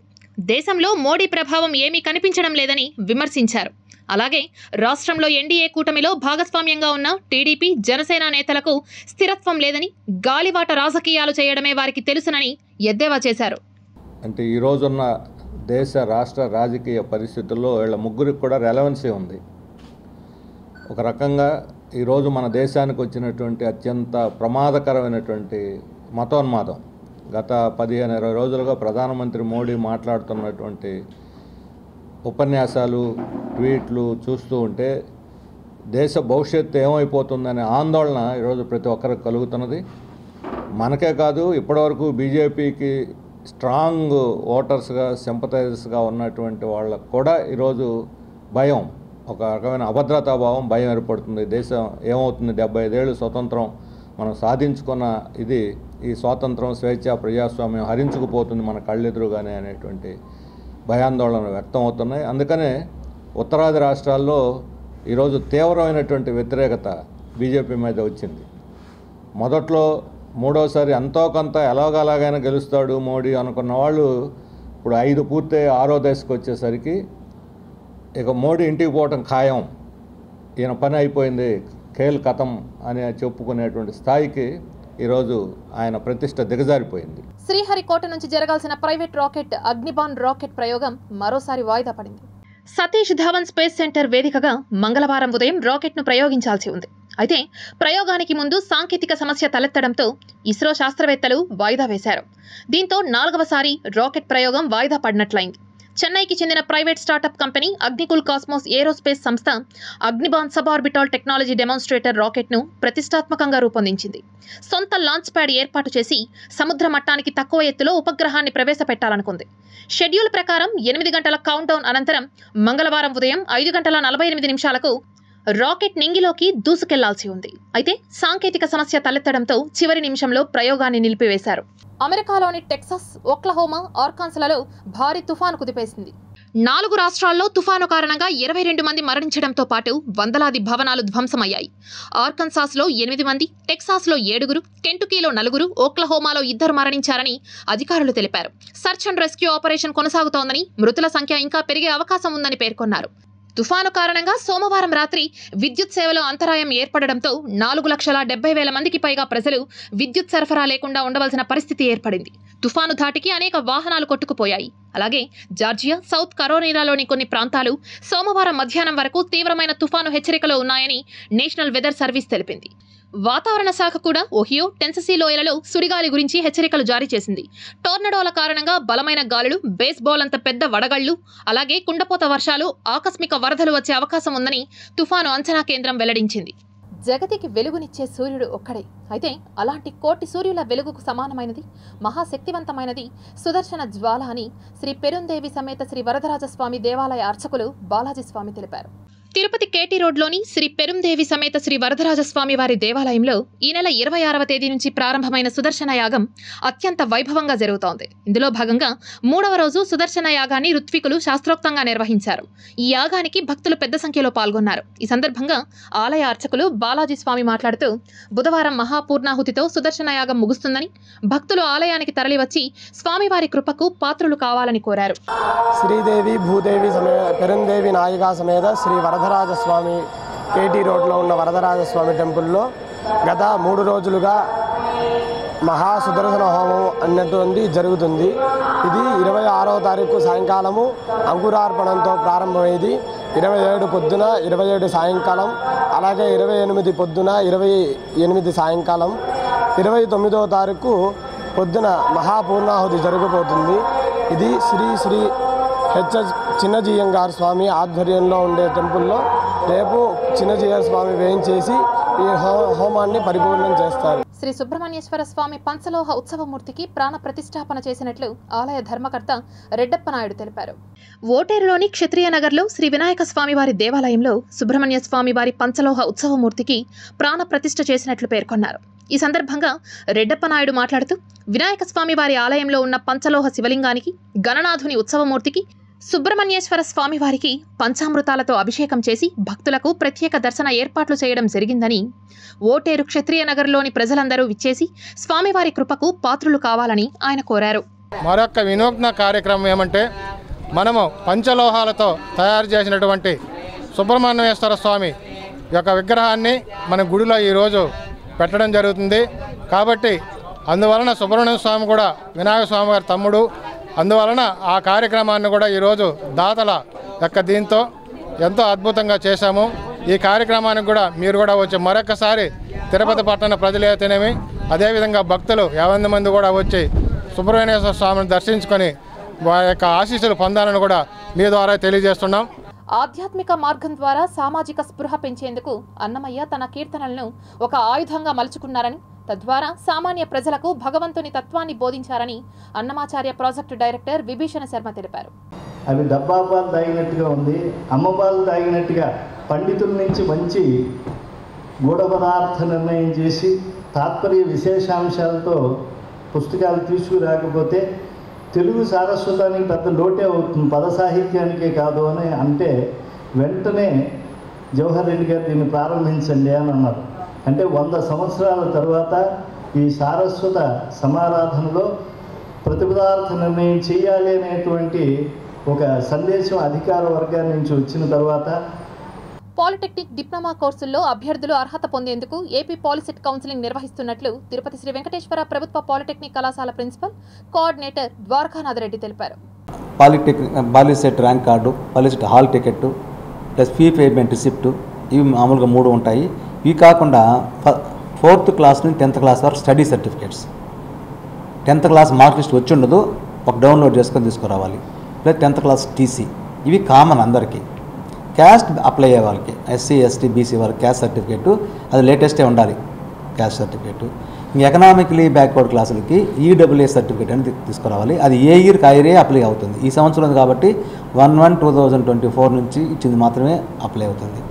దేశంలో మోడీ ప్రభావం ఏమీ కనిపించడం లేదని విమర్శించారు. అలాగే రాష్ట్రంలో ఎన్డీఏ కూటమిలో భాగస్వామ్యంగా ఉన్న టీడీపీ, జనసేన నేతలకు స్థిరత్వం లేదని, గాలివాట రాజకీయాలు చేయడమే వారికి తెలుసునని ఎద్దేవా చేశారు. అంటే ఈ రోజున్న దేశ రాష్ట్ర రాజకీయ పరిస్థితుల్లో వీళ్ళ ముగ్గురికి కూడా రెలవెన్సీ ఉంది. ఒక రకంగా ఈరోజు మన దేశానికి వచ్చినటువంటి అత్యంత ప్రమాదకరమైనటువంటి మతోన్మాదం గత 15-20 రోజులుగా ప్రధానమంత్రి మోడీ మాట్లాడుతున్నటువంటి ఉపన్యాసాలు, ట్వీట్లు చూస్తూ ఉంటే దేశ భవిష్యత్తు ఏమైపోతుందనే ఆందోళన ఈరోజు ప్రతి ఒక్కరికి కలుగుతున్నది. మనకే కాదు, ఇప్పటివరకు బీజేపీకి స్ట్రాంగ్ ఓటర్స్గా, సింపథైజర్స్గా ఉన్నటువంటి వాళ్ళకు కూడా ఈరోజు భయం, ఒక రకమైన అభద్రతాభావం, భయం ఏర్పడుతుంది. దేశం ఏమవుతుంది, 75 ఏళ్ళు స్వతంత్రం మనం సాధించుకున్న ఈ స్వాతంత్రం, స్వేచ్ఛ, ప్రజాస్వామ్యం హరించుకుపోతుంది మన కళ్ళెదురుగానే అనేటువంటి భయాందోళన వ్యక్తం అవుతున్నాయి. అందుకనే ఉత్తరాది రాష్ట్రాల్లో ఈరోజు తీవ్రమైనటువంటి వ్యతిరేకత బీజేపీ మీద వచ్చింది. మొదట్లో మూడోసారి ఎంతో కొంత ఎలాగైనా గెలుస్తాడు మోడీ అనుకున్న వాళ్ళు ఇప్పుడు 5 పూర్తి 6వ దశకు వచ్చేసరికి ఇక మోడీ ఇంటికి పోవటం ఖాయం, ఈయన పని అయిపోయింది, ఖేల్ ఖతం అని చెప్పుకునేటువంటి స్థాయికి ఈరోజు ఆయన ప్రతిష్ట దిగజారిపోయింది. శ్రీహరికోట నుంచి జరగాల్సిన ప్రైవేట్ రాకెట్ అగ్నిబాన్ రాకెట్ ప్రయోగం మరోసారి వాయిదా పడింది. సతీష్ ధావన్ స్పేస్ సెంటర్ వేదికగా మంగళవారం ఉదయం రాకెట్ను ప్రయోగించాల్సి ఉంది. అయితే ప్రయోగానికి ముందు సాంకేతిక సమస్య తలెత్తడంతో ఇస్రో శాస్త్రవేత్తలు వాయిదా వేశారు. దీంతో 4వసారి రాకెట్ ప్రయోగం వాయిదా పడినట్లయింది. చెన్నైకి చెందిన private startup company Agnikul cosmos aerospace సంస్థ అగ్నిబాన్ సబార్బిటాల్ టెక్నాలజీ డెమాన్స్ట్రేటర్ రాకెట్ను ప్రతిష్టాత్మకంగా రూపొందించింది. సొంత లాంచ్ ప్యాడ్ ఏర్పాటు చేసి సముద్ర మట్టానికి తక్కువ ఎత్తులో ఉపగ్రహాన్ని ప్రవేశపెట్టాలనుకుంది. షెడ్యూల్ ప్రకారం 8 గంటల కౌంట్డౌన్ అనంతరం మంగళవారం ఉదయం 5:48 రాకెట్ నింగిలోకి దూసుకెళ్లాల్సి ఉంది. అయితే సాంకేతిక సమస్య తలెత్తడంతో చివరి నిమిషంలో ప్రయోగాన్ని నిలిపివేశారు. అమెరికాలోని టెక్సాస్, ఒక్లహోమా, ఆర్కాన్సాలలో భారీ తుఫాను కుదిపేసింది. 4 రాష్ట్రాల్లో తుఫాను కారణంగా 22 మంది మరణించడంతో పాటు వందలాది భవనాలు ధ్వంసమయ్యాయి. ఆర్కన్సాస్లో 8 మంది, టెక్సాస్లో 7, కెంటుకీలో 4, ఓక్లహోమాలో 2 మరణించారని అధికారులు తెలిపారు. సర్చ్ అండ్ రెస్క్యూ ఆపరేషన్ కొనసాగుతోందని, మృతుల సంఖ్య ఇంకా పెరిగే అవకాశం ఉందని పేర్కొన్నారు. తుఫాను కారణంగా సోమవారం రాత్రి విద్యుత్ సేవలో అంతరాయం ఏర్పడడంతో 4,70,000 మందికి పైగా ప్రజలు విద్యుత్ సరఫరా లేకుండా ఉండవలసిన పరిస్థితి ఏర్పడింది. తుఫాను ధాటికి అనేక వాహనాలు కొట్టుకుపోయాయి. అలాగే జార్జియా, సౌత్ కరోలినాలోని కొన్ని ప్రాంతాలు సోమవారం మధ్యాహ్నం వరకు తీవ్రమైన తుఫాను హెచ్చరికలో ఉన్నాయని నేషనల్ వెదర్ సర్వీస్ తెలిపింది. వాతావరణ శాఖ కూడా ఓహియో, టెన్నెసీ లోయలలో సుడిగాలి గురించి హెచ్చరికలు జారీ చేసింది. టోర్నడోల కారణంగా బలమైన గాలులు, బేస్బాల్ అంత పెద్ద వడగళ్లు, అలాగే కుండపోత వర్షాలు, ఆకస్మిక వరదలు వచ్చే అవకాశం ఉందని తుఫాను అంచనా కేంద్రం వెల్లడించింది. జగతికి వెలుగునిచ్చే సూర్యుడు ఒక్కడే. అయితే అలాంటి కోటి సూర్యుల వెలుగుకు సమానమైనది, మహాశక్తివంతమైనది సుదర్శన జ్వాల అని శ్రీ పెరుందేవి సమేత శ్రీ వరదరాజస్వామి దేవాలయ అర్చకులు బాలాజీ స్వామి తెలిపారు. తిరుపతి కేటీ రోడ్లోని శ్రీ పెరుందేవి సమేత శ్రీ వరదరాజస్వామి వారి దేవాలయంలో ఈ నెల 26వ తేదీ నుంచి ప్రారంభమైన సుదర్శన యాగం అత్యంత వైభవంగా జరుగుతోంది. ఇందులో భాగంగా 3వ రోజు సుదర్శన యాగాన్ని ఋత్వికులు శాస్త్రోక్తంగా నిర్వహించారు. ఈ యాగానికి భక్తులు పెద్ద సంఖ్యలో పాల్గొన్నారు. ఈ సందర్భంగా ఆలయ అర్చకులు బాలాజీ స్వామి మాట్లాడుతూ బుధవారం మహాపూర్ణాహుతితో సుదర్శన యాగం ముగుస్తుందని, భక్తులు ఆలయానికి తరలివచ్చి స్వామివారి కృపకు పాత్రులు కావాలని కోరారు. శ్రీదేవి భూదేవి పెరుందేవి నాయిగా సమేత శ్రీ వరదరాజస్వామి కేటీ రోడ్లో ఉన్న వరదరాజస్వామి టెంపుల్లో గత 3 రోజులుగా మహాసుదర్శన హోమం అన్నటువంటి జరుగుతుంది. ఇది 26వ తారీఖు సాయంకాలము అంకురార్పణంతో ప్రారంభమైంది. 27 పొద్దున, 27 సాయంకాలం, అలాగే 28 పొద్దున, 28 సాయంకాలం, 29వ తారీఖు పొద్దున మహాపూర్ణాహుతి జరగబోతుంది. ఇది శ్రీ హెచ్ఎస్ చిన్నజీయంగారు స్వామి ఆధ్వర్యంలో ఉండే టెంపుల్లో రేపు చిన్నజీయ స్వామి వేయించేసి ఈ హోమాన్ని పరిపూర్ణం చేస్తారు. శ్రీ సుబ్రహ్మణ్యేశ్వర స్వామి పంచలోహ ఉత్సవమూర్తికి ప్రాణ ప్రతిష్టాపన చేసినట్లు ఆలయ ధర్మకర్త రెడ్డప్పనాయుడు తెలిపారు. ఓటేరులోని క్షత్రియ నగర్లో శ్రీ వినాయక స్వామి వారి దేవాలయంలో సుబ్రహ్మణ్య స్వామి వారి పంచలోహ ఉత్సవమూర్తికి ప్రాణ ప్రతిష్ఠ చేసినట్లు పేర్కొన్నారు. ఈ సందర్భంగా రెడ్డప్పనాయుడు మాట్లాడుతూ వినాయక స్వామి వారి ఆలయంలో ఉన్న పంచలోహ శివలింగానికి, గణనాథుని ఉత్సవమూర్తికి, సుబ్రహ్మణ్యేశ్వర స్వామి వారికి పంచామృతాలతో అభిషేకం చేసి భక్తులకు ప్రత్యేక దర్శన ఏర్పాట్లు చేయడం జరిగిందని, ఓటేరు క్షత్రియ నగర్లోని ప్రజలందరూ విచ్చేసి స్వామివారి కృపకు పాత్రులు కావాలని ఆయన కోరారు. మరొక వినూత్న కార్యక్రమం ఏమంటే, మనము పంచలోహాలతో తయారు చేసినటువంటి సుబ్రహ్మణ్యేశ్వర స్వామి యొక్క విగ్రహాన్ని మన గుడిలో ఈరోజు పెట్టడం జరుగుతుంది. కాబట్టి అందువలన సుబ్రహ్మణ్య స్వామి కూడా వినాయక స్వామి గారి తమ్ముడు. అందువలన ఆ కార్యక్రమాన్ని కూడా ఈరోజు దాతల యొక్క దీంతో ఎంతో అద్భుతంగా చేశాము. ఈ కార్యక్రమానికి కూడా మీరు కూడా వచ్చి మరొకసారి తిరుపతి పట్టణ ప్రజలైతేనేమి, అదేవిధంగా భక్తులు 50 మంది కూడా వచ్చి సుబ్రహ్మణ్యేశ్వర స్వామిని దర్శించుకొని వారి యొక్క ఆశీస్సులు పొందాలని కూడా మీ ద్వారా తెలియజేస్తున్నాం. ఆధ్యాత్మిక మార్గం ద్వారా సామాజిక స్పృహ పెంచేందుకు అన్నమయ్య తన కీర్తనలను ఒక ఆయుధంగా మలుచుకున్నారని, తద్వారా సామాన్య ప్రజలకు భగవంతుని తత్వాన్ని బోధించారని అన్నమాచార్య ప్రాజెక్టు డైరెక్టర్ విభీషణ శర్మ తెలిపారు. అవి డబ్బా పాలు తాగినట్టుగా ఉంది, అమ్మ పాలు తాగినట్టుగా పండితుల నుంచి మంచి గూఢ పదార్థ నిర్ణయం చేసి తాత్పర్య విశేషాంశాలతో పుస్తకాలు తీసుకురాకపోతే తెలుగు సారస్వతానికి పెద్ద లోటే అవుతుంది, పద సాహిత్యానికే కాదు అని అంటే వెంటనే జవహర్ రెడ్డి గారు దీన్ని ప్రారంభించండి అని అన్నారు. అంటే 100 సంవత్సరాల తర్వాత ఈ సారస్వత సమారాధనలో ప్రతిపదార్థ నిర్ణయం చేయాలి అనేటువంటి ఒక సందేశం అధికార వర్గాన్ని నుంచి వచ్చిన తర్వాత పాలిటెక్నిక్ డిప్లొమా కోర్సుల్లో అభ్యర్థులు అర్హత పొందేందుకు ఏపీ పాలిసెట్ కౌన్సిలింగ్ నిర్వహిస్తున్నట్లు తిరుపతి శ్రీ వెంకటేశ్వర ప్రభుత్వ పాలిటెక్నిక్ కళాశాల ప్రిన్సిపల్ కోఆర్డినేటర్ ద్వారకానాథ్ రెడ్డి తెలిపారు. POLYCET rank card, POLYCET hall ticket plus fee payment receipt, ఇవి మామూలుగా 3 ఉంటాయి. ఇవి కాకుండా 4th క్లాస్ నుంచి 10th క్లాస్ వరకు study certificates, 10th class mark list వచ్చి ఉండదు, ఒక డౌన్లోడ్ చేసుకొని తీసుకురావాలి. ప్లస్ 10th క్లాస్ టీసీ, ఇవి కామన్ అందరికీ. క్యాస్ట్ అప్లై అయ్యే వాళ్ళకి, ఎస్సీ ఎస్టీ బీసీ వాళ్ళకి క్యాస్ట్ సర్టిఫికేటు అది లేటెస్టే ఉండాలి క్యాస్ట్ సర్టిఫికేటు. ఇంక ఎకనామికలీ బ్యాక్వర్డ్ క్లాసులకి ఈడబ్ల్యూఏ సర్టిఫికేట్ అని తీసుకురావాలి. అది ఏ ఇయర్కి ఆ ఇయరే అప్లై అవుతుంది. ఈ సంవత్సరం కాబట్టి 1/1/2024 నుంచి ఇచ్చింది మాత్రమే అప్లై అవుతుంది.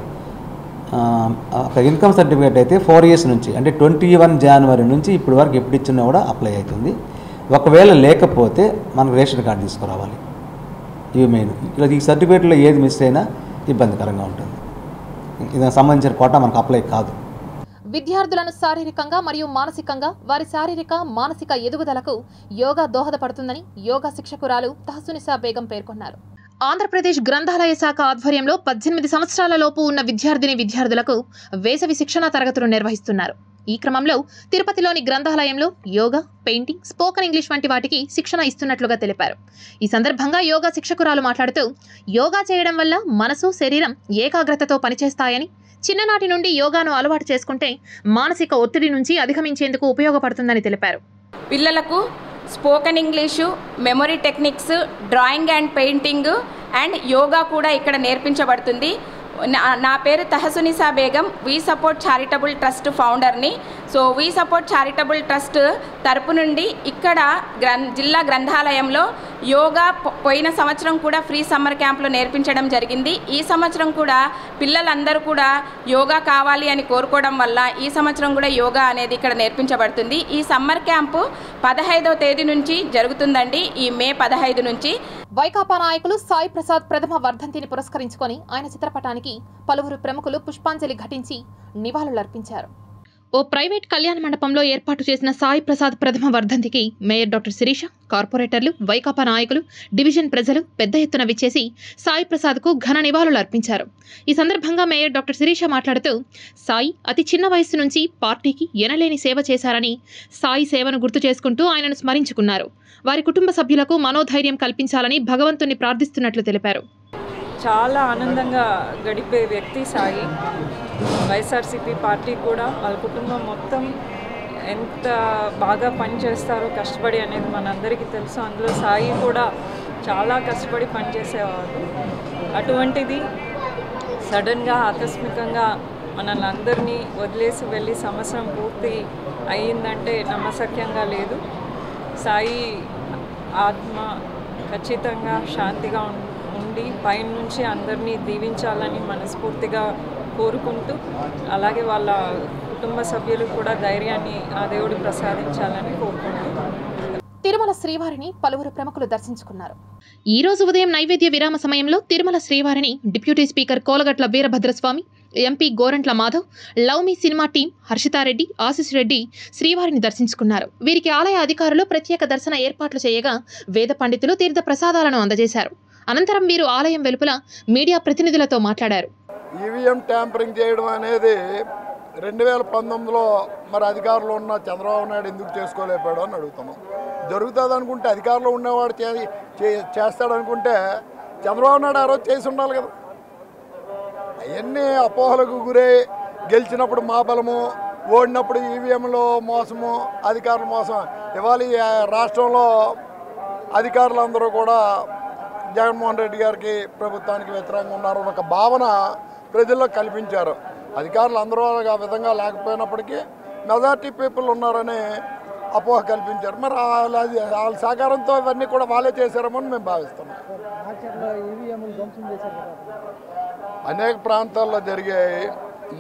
ఒక ఇన్కమ్ సర్టిఫికేట్ అయితే 4 years నుంచి, అంటే 21 January నుంచి ఇప్పటి వరకు ఎప్పుడు ఇచ్చినా కూడా అప్లై అవుతుంది. ఒకవేళ లేకపోతే మనకు రేషన్ కార్డు తీసుకురావాలి. ఇవి మెయిన్. ఇలా ఈ సర్టిఫికేట్లో ఏది మిస్ అయినా ఇబ్బందికరంగా ఉంటుంది. దీనికి సంబంధించిన కోటా మనకు అప్లై కాదు. విద్యార్థులను శారీరకంగా మరియు మానసికంగా వారి శారీరక మానసిక ఎదుగుదలకు యోగా దోహదపడుతుందని యోగా శిక్షకురాలు తహసునిసా బేగం పేర్కొన్నారు. ఆంధ్రప్రదేశ్ గ్రంథాలయ శాఖ ఆధ్వర్యంలో 18 సంవత్సరాల లోపు ఉన్న విద్యార్థులకు వేసవి శిక్షణా తరగతులు నిర్వహిస్తున్నారు. ఈ క్రమంలో తిరుపతిలోని గ్రంథాలయంలో యోగా, పెయింటింగ్, స్పోకెన్ ఇంగ్లీష్ వంటి వాటికి శిక్షణ ఇస్తున్నట్లుగా తెలిపారు. ఈ సందర్భంగా యోగా శిక్షకురాలు మాట్లాడుతూ యోగా చేయడం వల్ల మనసు, శరీరం ఏకాగ్రతతో పనిచేస్తాయని, చిన్ననాటి నుండి యోగాను అలవాటు చేసుకుంటే మానసిక ఒత్తిడి నుంచి అధిగమించేందుకు ఉపయోగపడుతుందని తెలిపారు. పిల్లలకు spoken English, memory techniques, drawing and painting and yoga కూడా ఇక్కడ నేర్పించబడుతుంది. నా పేరు Tahasunnisa Begum, we support charitable trust ఫౌండర్ని. So we support charitable trust తరపు నుండి ఇక్కడ జిల్లా గ్రంథాలయంలో యోగా పోయిన సంవత్సరం కూడా ఫ్రీ సమ్మర్ క్యాంప్లో నేర్పించడం జరిగింది. ఈ సంవత్సరం కూడా పిల్లలందరూ కూడా యోగా కావాలి అని కోరుకోవడం వల్ల ఈ సంవత్సరం కూడా యోగా అనేది ఇక్కడ నేర్పించబడుతుంది. ఈ సమ్మర్ క్యాంపు 15వ తేదీ నుంచి జరుగుతుందండి, ఈ మే 15 నుంచి. వైకాపా నాయకులు సాయి ప్రసాద్ ప్రథమ వర్ధంతిని పురస్కరించుకొని ఆయన చిత్రపటానికి పలువురు ప్రముఖులు పుష్పాంజలి ఘటించి నివాళులర్పించారు. ఓ ప్రైవేట్ కళ్యాణ మండపంలో ఏర్పాటు చేసిన సాయి ప్రసాద్ ప్రథమ వర్ధంతికి మేయర్ డాక్టర్ శిరీష, కార్పొరేటర్లు, వైకాపా నాయకులు, డివిజన్ ప్రజలు పెద్ద ఎత్తున విచ్చేసి సాయి ప్రసాద్కు ఘన నివాళులు అర్పించారు. ఈ సందర్భంగా మేయర్ డాక్టర్ శిరీష మాట్లాడుతూ, సాయి అతి చిన్న వయస్సు నుంచి పార్టీకి ఎనలేని సేవ చేశారని, సాయి సేవను గుర్తు చేసుకుంటూ ఆయనను స్మరించుకున్నారు. వారి కుటుంబ సభ్యులకు మనోధైర్యం కల్పించాలని భగవంతుని ప్రార్థిస్తున్నట్లు తెలిపారు. చాలా ఆనందంగా గడిపే వ్యక్తి సాయి. వైఎస్ఆర్సీపీ పార్టీ కూడా వాళ్ళ కుటుంబం మొత్తం ఎంత బాగా పనిచేస్తారో కష్టపడి అనేది మనందరికీ తెలుసు. అందులో సాయి కూడా చాలా కష్టపడి పనిచేసేవాడు. అటువంటిది సడన్గా ఆకస్మికంగా మనల్ని అందరినీ వదిలేసి వెళ్ళి సంవత్సరం పూర్తి అయ్యిందంటే నమ్మశక్యంగా లేదు. సాయి ఆత్మ ఖచ్చితంగా శాంతిగా ఉండి పైనుంచి అందరినీ దీవించాలని మనస్ఫూర్తిగా కోరుకుంటూ, అలాగే వాళ్ళ కుటుంబ సభ్యులకు కూడా ధైర్యాన్ని ఆ దేవుడు ప్రసాదించాలని కోరుకుంటున్నాను. తిరుమల శ్రీవారిని పలువురు ప్రముఖులు దర్శించుకున్నారు. ఈ రోజు ఉదయం నైవేద్య విరామ సమయంలో తిరుమల శ్రీవారిని deputy speaker Kolagatla Veerabhadraswamy, MP Gorantla Madhav, love me cinema team Harshitareddy, Ashish Reddy శ్రీవారిని దర్శించుకున్నారు. వీరికి ఆలయ అధికారులు ప్రత్యేక దర్శన ఏర్పాట్లు చేయగా వేద పండితులు తీర్థ ప్రసాదాలను అందజేశారు. అనంతరం వీరు ఆలయం వెలుపల మీడియా ప్రతినిధులతో మాట్లాడారు. ఈవీఎం ట్యాంపరింగ్ చేయడం అనేది 2019లో మరి అధికారంలో ఉన్న చంద్రబాబు నాయుడు ఎందుకు చేసుకోలేకపోయాడు అని అడుగుతున్నాం. జరుగుతుంది అనుకుంటే, అధికారంలో ఉన్నవాడు చేస్తాడనుకుంటే చంద్రబాబు నాయుడు ఆ రోజు చేసి ఉండాలి కదా. అవన్నీ అపోహలకు గురై గెలిచినప్పుడు మా బలము, ఓడినప్పుడు ఈవీఎంలో మోసము, అధికారుల మోసం. ఇవాళ రాష్ట్రంలో అధికారులందరూ కూడా జగన్మోహన్ రెడ్డి గారికి ప్రభుత్వానికి వ్యతిరేకంగా ఉన్నారు ఒక భావన ప్రజల్లో కల్పించారు. అధికారులు అందరూ ఆ విధంగా లేకపోయినప్పటికీ మెజార్టీ పీపుల్ ఉన్నారని అపోహ కల్పించారు. మరి వాళ్ళ సహకారంతో ఇవన్నీ కూడా వాళ్ళే చేశారేమని మేము భావిస్తున్నాం. అనేక ప్రాంతాల్లో జరిగాయి.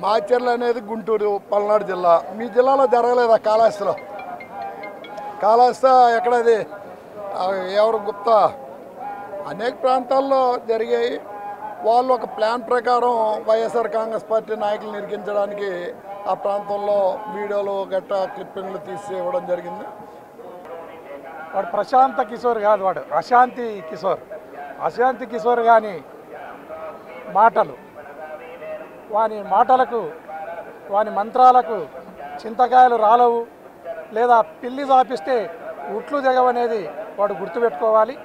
మాచర్ల అనేది గుంటూరు, పల్నాడు జిల్లా. మీ జిల్లాలో జరగలేదా? కాళహస్తి ఎక్కడది ఎవరు గుప్తా, అనేక ప్రాంతాల్లో జరిగాయి. వాళ్ళు ఒక ప్లాన్ ప్రకారం వైఎస్ఆర్ కాంగ్రెస్ పార్టీ నాయకులను ఇరికించడానికి ఆ ప్రాంతంలో వీడియోలు గట్టా క్లిప్పింగ్లు తీసి ఇవ్వడం జరిగింది. వాడు ప్రశాంత కిషోర్ కాదు, వాడు అశాంతి కిషోర్. అశాంతి కిషోర్ కానీ మాటలు, వాని మాటలకు, వాని మంత్రాలకు చింతకాయలు రాలవు, లేదా పిల్లి చాపిస్తే ఉట్లు దిగవనేది వాడు గుర్తుపెట్టుకోవాలి.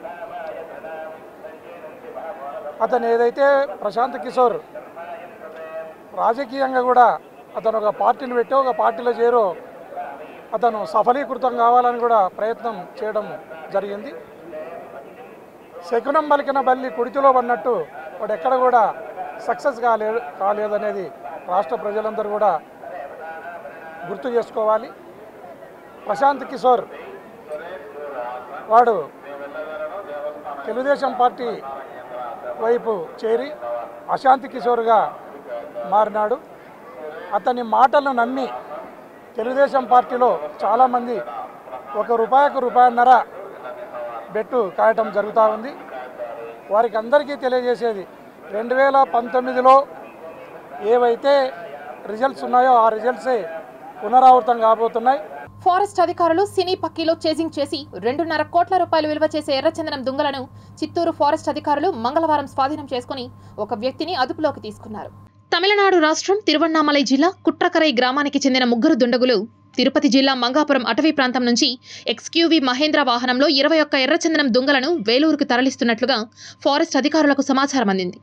అతను ఏదైతే ప్రశాంత్ కిషోర్ రాజకీయంగా కూడా అతను ఒక పార్టీని పెట్టి ఒక పార్టీలో చేరో అతను సఫలీకృతం కావాలని కూడా ప్రయత్నం చేయడం జరిగింది. శకునం పలికిన బల్లి కుడితిలో పడినట్టు వాడు ఎక్కడ కూడా సక్సెస్ కాలేదనేది రాష్ట్ర ప్రజలందరూ కూడా గుర్తు చేసుకోవాలి. ప్రశాంత్ కిషోర్ వాడు తెలుగుదేశం పార్టీ వైపు చేరి అశాంతి కిషోర్గా మారినాడు. అతని మాటలను నమ్మి తెలుగుదేశం పార్టీలో చాలామంది ₹1 రూపాయన్నర బెట్టు కాయటం జరుగుతూ ఉంది. వారికి అందరికీ తెలియజేసేది 2019లో ఏవైతే రిజల్ట్స్ ఉన్నాయో ఆ రిజల్ట్సే పునరావృతం కాబోతున్నాయి. ఫారెస్ట్ అధికారులు సినీ పక్కీలో చేజింగ్ చేసి 2.5 కోట్ల రూపాయలు విలువ చేసే ఎర్రచందనం దుంగలను చిత్తూరు ఫారెస్ట్ అధికారులు మంగళవారం స్వాధీనం చేసుకుని ఒక వ్యక్తిని అదుపులోకి తీసుకున్నారు. తమిళనాడు రాష్ట్రం తిరువన్నామలై జిల్లా కుట్రకరై గ్రామానికి చెందిన 3 దుండగులు తిరుపతి జిల్లా మంగాపురం అటవీ ప్రాంతం నుంచి ఎక్స్క్యూవీ మహేంద్ర వాహనంలో 21 ఎర్రచందనం దుంగలను వేలూరుకు తరలిస్తున్నట్లుగా ఫారెస్ట్ అధికారులకు సమాచారం అందింది.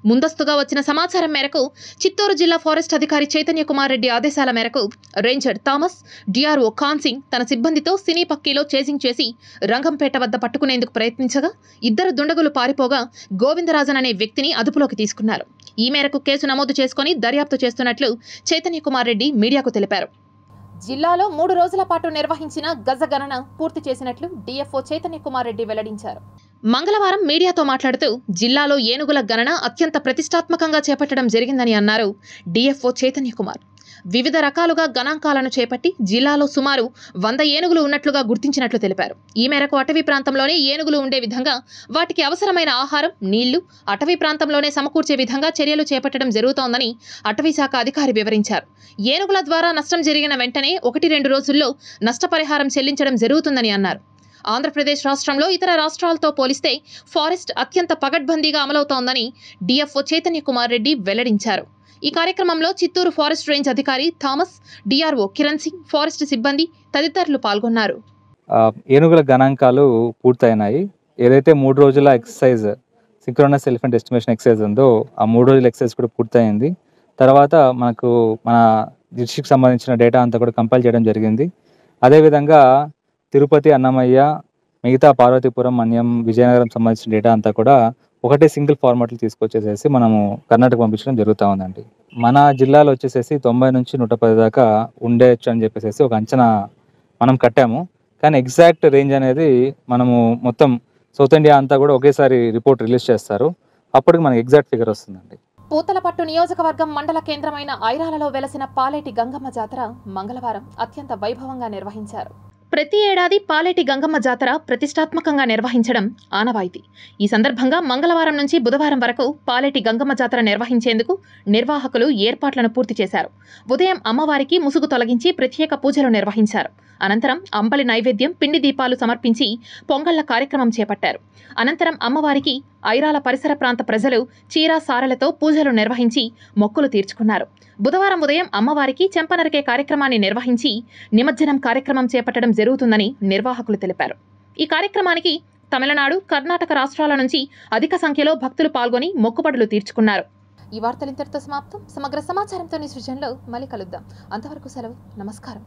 ముందస్తుగా వచ్చిన సమాచారం మేరకు చిత్తూరు జిల్లా ఫారెస్ట్ అధికారి చైతన్య కుమార్ రెడ్డి ఆదేశాల మేరకు ranger Thomas, DRO Khan Singh తన సిబ్బందితో సినీ పక్కీలో చేజింగ్ చేసి రంగంపేట వద్ద పట్టుకునేందుకు ప్రయత్నించగా 2 దుండగులు పారిపోగా గోవిందరాజన్ అనే వ్యక్తిని అదుపులోకి తీసుకున్నారు. ఈ మేరకు కేసు నమోదు చేసుకుని దర్యాప్తు చేస్తున్నట్లు చైతన్య కుమార్ రెడ్డి మీడియాకు తెలిపారు. జిల్లాలో 3 రోజుల పాటు నిర్వహించిన గజగణన పూర్తి చేసినట్లు డిఎఫ్ఓ చైతన్య కుమార్ రెడ్డి వెల్లడించారు. మంగళవారం మీడియాతో మాట్లాడుతూ జిల్లాలో ఏనుగుల గణన అత్యంత ప్రతిష్టాత్మకంగా చేపట్టడం జరిగిందని అన్నారు డిఎఫ్ఓ చైతన్య కుమార్. వివిధ రకాలుగా గణాంకాలను చేపట్టి జిల్లాలో సుమారు 100 ఏనుగులు ఉన్నట్లుగా గుర్తించినట్లు తెలిపారు. ఈ మేరకు అటవీ ప్రాంతంలోనే ఏనుగులు ఉండే విధంగా వాటికి అవసరమైన ఆహారం, నీళ్లు అటవీ ప్రాంతంలోనే సమకూర్చే విధంగా చర్యలు చేపట్టడం జరుగుతోందని అటవీ శాఖ అధికారి వివరించారు. ఏనుగుల ద్వారా నష్టం జరిగిన వెంటనే 1-2 రోజుల్లో నష్టపరిహారం చెల్లించడం జరుగుతుందని అన్నారు. ఆంధ్రప్రదేశ్ రాష్ట్రంలో ఇతర రాష్ట్రాలతో పోలిస్తే ఫారెస్ట్ అత్యంత పకడ్బందీగా అమలవుతోందని డిఎఫ్ఓ చైతన్య కుమార్ రెడ్డి వెల్లడించారు. ఈ కార్యక్రమంలో చిత్తూరు ఫారెస్ట్ రేంజ్ అధికారి Thomas, DRO Kiran Singh, forest సిబ్బంది తదితరులు పాల్గొన్నారు. ఏనుగుల గణాంకాలు పూర్తయినాయి. ఏదైతే 3 రోజుల exercise synchronous elephant estimation exercise ఉందో ఆ 3 రోజుల ఎక్సర్సైజ్ కూడా పూర్తయింది. తర్వాత మనకు మన డిస్ట్రిక్ట్కి సంబంధించిన డేటా అంతా కూడా కంపైల్ చేయడం జరిగింది. అదేవిధంగా తిరుపతి, అన్నమయ్య, మిగతా పార్వతీపురం, మన్యం, విజయనగరం సంబంధించిన డేటా అంతా కూడా ఒకటే సింగిల్ ఫార్మాట్లో తీసుకొచ్చేసేసి మనము కర్ణాటక పంపించడం జరుగుతూ ఉందండి. మన జిల్లాలో వచ్చేసేసి 90 నుంచి 110 దాకా ఉండేచ్చు అని చెప్పేసి ఒక అంచనా మనం కట్టాము. కానీ ఎగ్జాక్ట్ రేంజ్ అనేది మనము మొత్తం సౌత్ ఇండియా అంతా కూడా ఒకేసారి రిపోర్ట్ రిలీజ్ చేస్తారు. అప్పటికి మనకి ఎగ్జాక్ట్ ఫిగర్ వస్తుందండి. పూతలపట్టు నియోజకవర్గం మండల కేంద్రమైన ఐరాలలో వెలసిన పాలేటి గంగమ్మ జాతర మంగళవారం అత్యంత వైభవంగా నిర్వహించారు. ప్రతి ఏడాది పాలేటి గంగమ్మ జాతర ప్రతిష్టాత్మకంగా నిర్వహించడం ఆనవాయితీ. ఈ సందర్భంగా మంగళవారం నుంచి బుధవారం వరకు పాలేటి గంగమ్మ జాతర నిర్వహించేందుకు నిర్వాహకులు ఏర్పాట్లను పూర్తి చేశారు. ఉదయం అమ్మవారికి ముసుగు తొలగించి ప్రత్యేక పూజలు నిర్వహించారు. అనంతరం అంబలి నైవేద్యం, పిండి దీపాలు సమర్పించి పొంగళ్ల కార్యక్రమం చేపట్టారు. అనంతరం అమ్మవారికి ఐరాల పరిసర ప్రాంత ప్రజలు చీరా సారెలతో పూజలు నిర్వహించి మొక్కులు తీర్చుకున్నారు. బుధవారం ఉదయం అమ్మవారికి చెంపనరికే కార్యక్రమాన్ని నిర్వహించి నిమజ్జనం కార్యక్రమం చేపట్టడం జరుగుతుందని నిర్వాహకులు తెలిపారు. ఈ కార్యక్రమానికి తమిళనాడు, కర్ణాటక రాష్ట్రాల నుంచి అధిక సంఖ్యలో భక్తులు పాల్గొని మొక్కుబడులు తీర్చుకున్నారు. ఈ వార్తలు ఇంతటితో సమాప్తం. సమగ్ర సమాచారంతో సృజనలో మళ్ళీ కలుద్దాం. అంతవరకు సెలవు. నమస్కారం.